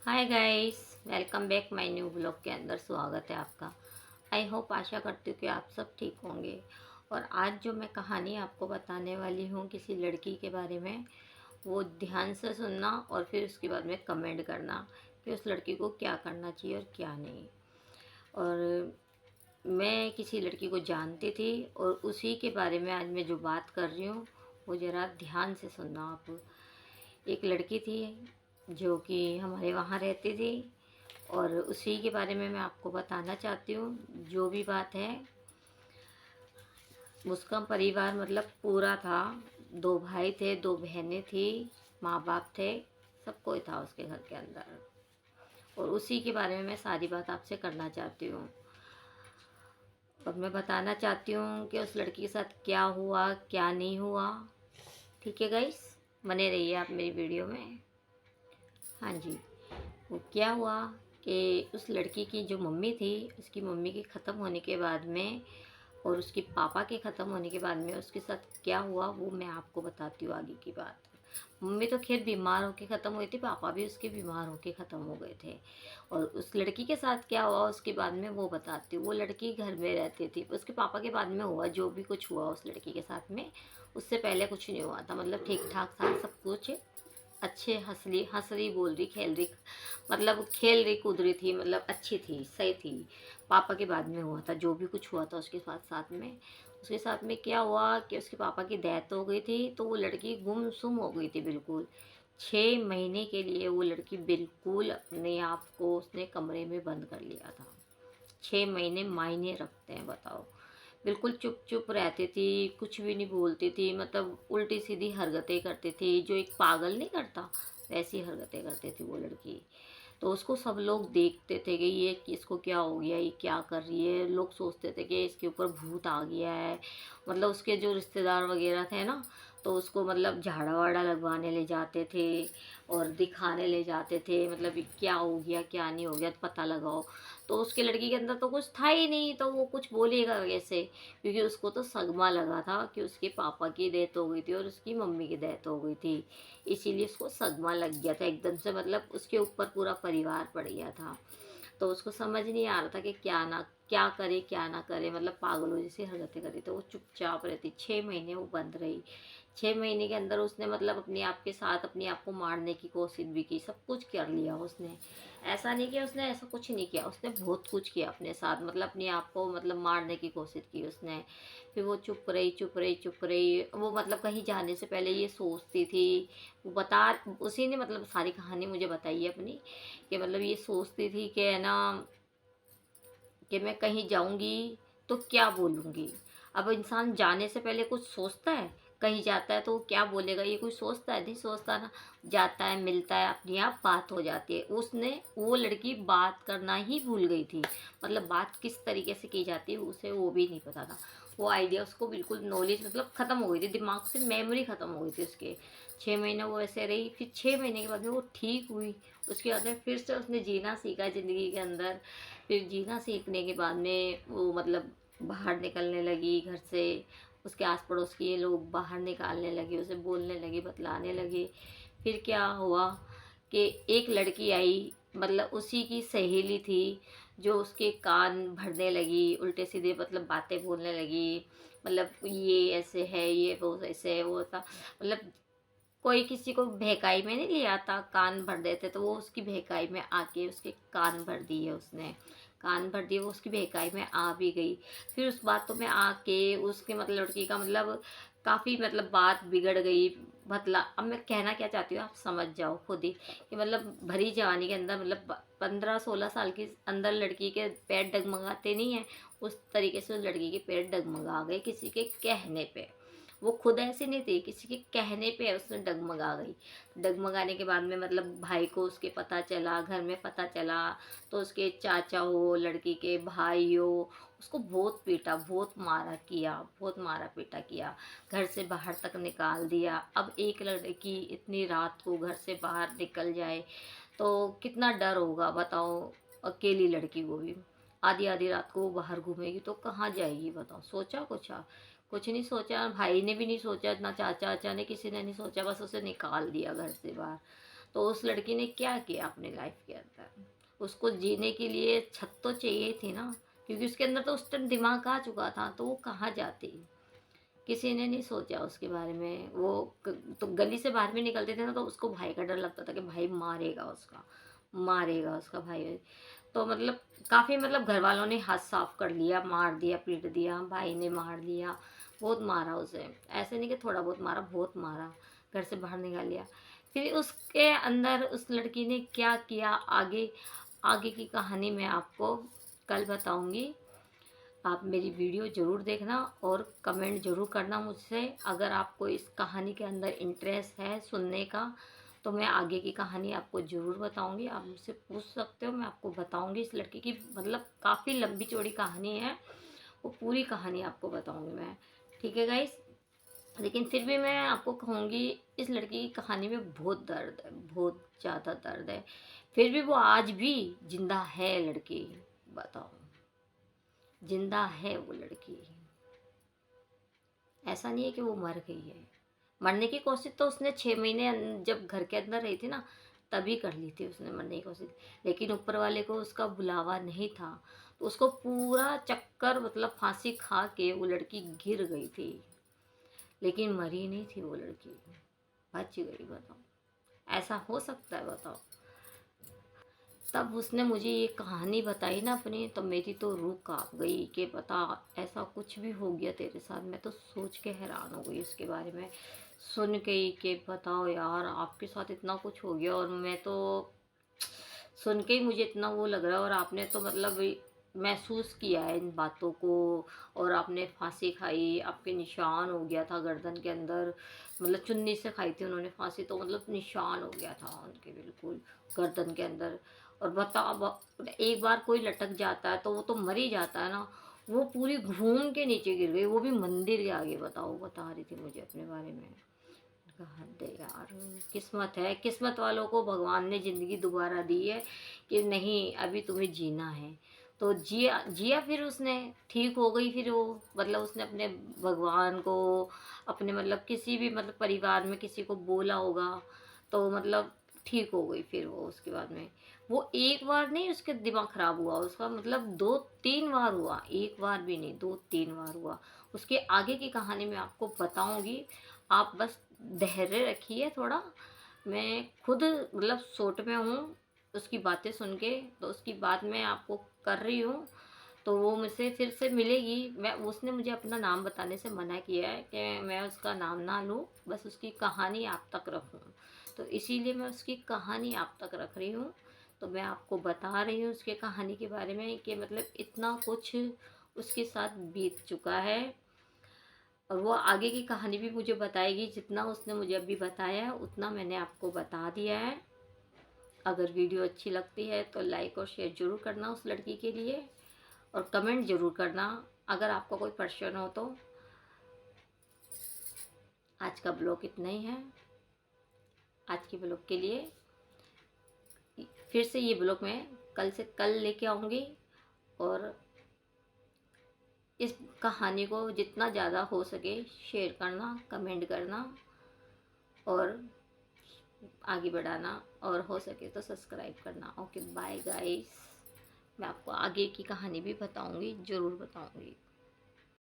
Hi guys, welcome back my new blog के अंदर स्वागत है आपका। आई होप, आशा करती हूँ कि आप सब ठीक होंगे। और आज जो मैं कहानी आपको बताने वाली हूँ किसी लड़की के बारे में, वो ध्यान से सुनना और फिर उसके बाद में कमेंट करना कि उस लड़की को क्या करना चाहिए और क्या नहीं। और मैं किसी लड़की को जानती थी और उसी के बारे में आज मैं जो बात कर रही हूँ वो ज़रा ध्यान से सुनना आप। एक लड़की थी जो कि हमारे वहाँ रहती थी और उसी के बारे में मैं आपको बताना चाहती हूँ। जो भी बात है, उसका परिवार मतलब पूरा था। 2 भाई थे, 2 बहनें थी, माँ बाप थे, सब कोई था उसके घर के अंदर। और उसी के बारे में मैं सारी बात आपसे करना चाहती हूँ। और मैं बताना चाहती हूँ कि उस लड़की के साथ क्या हुआ क्या नहीं हुआ। ठीक है गाइस, बने रहिए आप मेरी वीडियो में। हाँ जी, वो क्या हुआ कि उस लड़की की जो मम्मी थी, उसकी मम्मी के ख़त्म होने के बाद में और उसके पापा के ख़त्म होने के बाद में उसके साथ क्या हुआ वो मैं आपको बताती हूँ आगे की बात। मम्मी तो खैर बीमार होके ख़त्म हुई थी, पापा भी उसके बीमार होके ख़त्म हो गए थे। और उस लड़की के साथ क्या हुआ उसके बाद में वो बताती हूँ। वो लड़की घर में रहती थी, उसके पापा के बाद में हुआ जो भी कुछ हुआ उस लड़की के साथ में। उससे पहले कुछ नहीं हुआ था, मतलब ठीक ठाक था सब कुछ। अच्छे हंस रही, बोल रही, खेल रही, मतलब खेल रही कूद रही थी, मतलब अच्छी थी, सही थी। पापा के बाद में हुआ था जो भी कुछ हुआ था उसके साथ साथ में। उसके साथ में क्या हुआ कि उसके पापा की डेथ हो गई थी, तो वो लड़की गुमसुम हो गई थी बिल्कुल। 6 महीने के लिए वो लड़की बिल्कुल अपने आप को उसने कमरे में बंद कर लिया था। 6 महीने मायने रखते हैं, बताओ। बिल्कुल चुप चुप रहती थी, कुछ भी नहीं बोलती थी, मतलब उल्टी सीधी हरकतें करती थी, जो एक पागल नहीं करता वैसी हरकतें करती थी वो लड़की। तो उसको सब लोग देखते थे कि ये कि इसको क्या हो गया, ये क्या कर रही है। लोग सोचते थे कि इसके ऊपर भूत आ गया है। मतलब उसके जो रिश्तेदार वगैरह थे ना, तो उसको मतलब झाड़ा वाड़ा लगवाने ले जाते थे और दिखाने ले जाते थे, मतलब ये क्या हो गया क्या नहीं हो गया तो पता लगाओ। तो उसके लड़की के अंदर तो कुछ था ही नहीं, तो वो कुछ बोलेगा कैसे, क्योंकि उसको तो सदमा लगा था कि उसके पापा की डेथ हो गई थी और उसकी मम्मी की डेथ हो गई थी। इसीलिए उसको सदमा लग गया था एकदम से, मतलब उसके ऊपर पूरा परिवार पड़ गया था। तो उसको समझ नहीं आ रहा था कि क्या करे क्या ना करे, मतलब पागलों जैसी हरकतें करी। तो वो चुपचाप रहती, 6 महीने वो बंद रही। 6 महीने के अंदर उसने मतलब अपने आप के साथ अपने आप को मारने की कोशिश भी की, सब कुछ कर लिया उसने। ऐसा नहीं किया उसने, ऐसा कुछ नहीं किया उसने, बहुत कुछ किया अपने साथ, मतलब अपने आप को मतलब मारने की कोशिश की उसने। फिर वो चुप रही चुप रही चुप रही, वो मतलब कहीं जाने से पहले ये सोचती थी। वो बता, उसी ने मतलब सारी कहानी मुझे बताई है अपनी, कि मतलब ये सोचती थी कि है ना, कि मैं कहीं जाऊंगी तो क्या बोलूंगी। अब इंसान जाने से पहले कुछ सोचता है, कहीं जाता है तो वो क्या बोलेगा ये कोई सोचता है, नहीं सोचता ना। जाता है, मिलता है, अपने आप बात हो जाती है। उसने, वो लड़की बात करना ही भूल गई थी, मतलब बात किस तरीके से की जाती है उसे वो भी नहीं पता था। वो आइडिया उसको बिल्कुल, नॉलेज मतलब ख़त्म हो गई थी, दिमाग से मेमोरी ख़त्म हो गई थी उसके। 6 महीने वो ऐसे रही, फिर 6 महीने के बाद में वो ठीक हुई। उसके बाद में फिर से उसने जीना सीखा ज़िंदगी के अंदर। फिर जीना सीखने के बाद में वो मतलब बाहर निकलने लगी घर से। उसके आस पड़ोस के लोग बाहर निकालने लगे, उसे बोलने लगे, बतलाने लगे। फिर क्या हुआ कि एक लड़की आई, मतलब उसी की सहेली थी, जो उसके कान भरने लगी, उल्टे सीधे मतलब बातें बोलने लगी। मतलब ये ऐसे है, ये वो ऐसे है, वो था, मतलब कोई किसी को बहकाई में नहीं लिया था, कान भर देते, तो वो उसकी बहकाई में आके उसके कान भर दिए उसने। कान भर दिए, वो उसकी बहकाई में आ भी गई। फिर उस बातों में आके उसके मतलब लड़की का मतलब काफ़ी मतलब बात बिगड़ गई। मतलब अब मैं कहना क्या चाहती हूँ आप समझ जाओ खुद ही, कि मतलब भरी जवानी के अंदर, मतलब 15-16 साल की अंदर लड़की के पैर डगमगाते नहीं है, उस तरीके से उस लड़की के पैर डगमगा गए किसी के कहने पे। वो खुद ऐसी नहीं थी, किसी के कहने पे उसने डगमगा गई। डगमगाने के बाद में मतलब भाई को उसके पता चला, घर में पता चला, तो उसके चाचा हो, लड़की के भाई हो, उसको बहुत पीटा, बहुत मारा किया, बहुत मारा पीटा किया, घर से बाहर तक निकाल दिया। अब एक लड़की इतनी रात को घर से बाहर निकल जाए तो कितना डर होगा बताओ। अकेली लड़की को भी आधी आधी रात को वो बाहर घूमेगी तो कहाँ जाएगी बताओ। सोचा कुछ नहीं सोचा, भाई ने भी नहीं सोचा, ना चाचा चाचा ने, किसी ने नहीं सोचा, बस उसे निकाल दिया घर से बाहर। तो उस लड़की ने क्या किया अपनी लाइफ के अंदर, उसको जीने के लिए छत तो चाहिए थी ना, क्योंकि उसके अंदर तो उस टाइम दिमाग आ चुका था, तो वो कहाँ जाती, किसी ने नहीं सोचा उसके बारे में। वो तो गली से बाहर भी निकलते थे ना, तो उसको भाई का डर लगता था कि भाई मारेगा उसका भाई। तो मतलब काफ़ी मतलब घर वालों ने हाथ साफ कर लिया, मार दिया, पीट दिया, भाई ने मार दिया, बहुत मारा उसे। ऐसे नहीं कि थोड़ा बहुत मारा, बहुत मारा, घर से बाहर निकाल लिया। फिर उसके अंदर उस लड़की ने क्या किया, आगे आगे की कहानी मैं आपको कल बताऊंगी। आप मेरी वीडियो ज़रूर देखना और कमेंट ज़रूर करना मुझसे। अगर आपको इस कहानी के अंदर इंटरेस्ट है सुनने का, तो मैं आगे की कहानी आपको ज़रूर बताऊंगी। आप मुझसे पूछ सकते हो, मैं आपको बताऊंगी। इस लड़की की मतलब काफ़ी लंबी चौड़ी कहानी है, वो पूरी कहानी आपको बताऊंगी मैं। ठीक है गाइस, लेकिन फिर भी मैं आपको कहूँगी, इस लड़की की कहानी में बहुत दर्द है, बहुत ज़्यादा दर्द है। फिर भी वो आज भी जिंदा है लड़की, बताओ, जिंदा है वो लड़की। ऐसा नहीं है कि वो मर गई है। मरने की कोशिश तो उसने 6 महीने जब घर के अंदर रही थी ना, तभी कर ली थी उसने मरने की कोशिश। लेकिन ऊपर वाले को उसका बुलावा नहीं था, तो उसको पूरा चक्कर मतलब फांसी खा के वो लड़की गिर गई थी, लेकिन मरी नहीं थी वो लड़की, बच गई। बताओ, ऐसा हो सकता है? बताओ। तब उसने मुझे ये कहानी बताई ना अपनी, तो मेरी तो रूह कांप गई कि बता, ऐसा कुछ भी हो गया तेरे साथ। मैं तो सोच के हैरान हो गई उसके बारे में, सुन के ही कि बताओ यार, आपके साथ इतना कुछ हो गया। और मैं तो सुन के ही मुझे इतना वो लग रहा है, और आपने तो मतलब महसूस किया है इन बातों को, और आपने फांसी खाई, आपके निशान हो गया था गर्दन के अंदर, मतलब चुन्नी से खाई थी उन्होंने फांसी, तो मतलब निशान हो गया था उनके बिल्कुल गर्दन के अंदर। और एक बार कोई लटक जाता है तो वो तो मर ही जाता है ना, वो पूरी घूम के नीचे गिर गई, वो भी मंदिर के आगे। बताओ, बता रही थी मुझे अपने बारे में। हद है यार, किस्मत है, किस्मत वालों को भगवान ने ज़िंदगी दोबारा दी है कि नहीं अभी तुम्हें जीना है। तो जिया जिया, फिर उसने ठीक हो गई। फिर वो मतलब उसने अपने भगवान को, अपने मतलब किसी भी मतलब परिवार में किसी को बोला होगा, तो मतलब ठीक हो गई। फिर वो उसके बाद में वो एक बार नहीं, उसके दिमाग खराब हुआ उसका, मतलब 2-3 बार हुआ, एक बार भी नहीं, 2-3 बार हुआ। उसके आगे की कहानी मैं आपको बताऊंगी, आप बस धैर्य रखिए थोड़ा। मैं खुद मतलब सोच में हूँ उसकी बातें सुन के, तो उसकी बात मैं आपको कर रही हूँ। तो वो मुझसे फिर से मिलेगी। मैं उसने मुझे अपना नाम बताने से मना किया है कि मैं उसका नाम ना लूँ, बस उसकी कहानी आप तक रखूँ। तो इसीलिए मैं उसकी कहानी आप तक रख रही हूँ। तो मैं आपको बता रही हूँ उसके कहानी के बारे में कि मतलब इतना कुछ उसके साथ बीत चुका है, और वो आगे की कहानी भी मुझे बताएगी। जितना उसने मुझे अभी बताया है उतना मैंने आपको बता दिया है। अगर वीडियो अच्छी लगती है तो लाइक और शेयर ज़रूर करना उस लड़की के लिए, और कमेंट ज़रूर करना अगर आपका कोई प्रश्न हो तो। आज का ब्लॉग इतना ही है। आज के ब्लॉग के लिए फिर से ये ब्लॉग मैं कल से कल लेके आऊँगी, और इस कहानी को जितना ज़्यादा हो सके शेयर करना, कमेंट करना, और आगे बढ़ाना, और हो सके तो सब्सक्राइब करना। ओके बाय गाइस, मैं आपको आगे की कहानी भी बताऊंगी, ज़रूर बताऊंगी।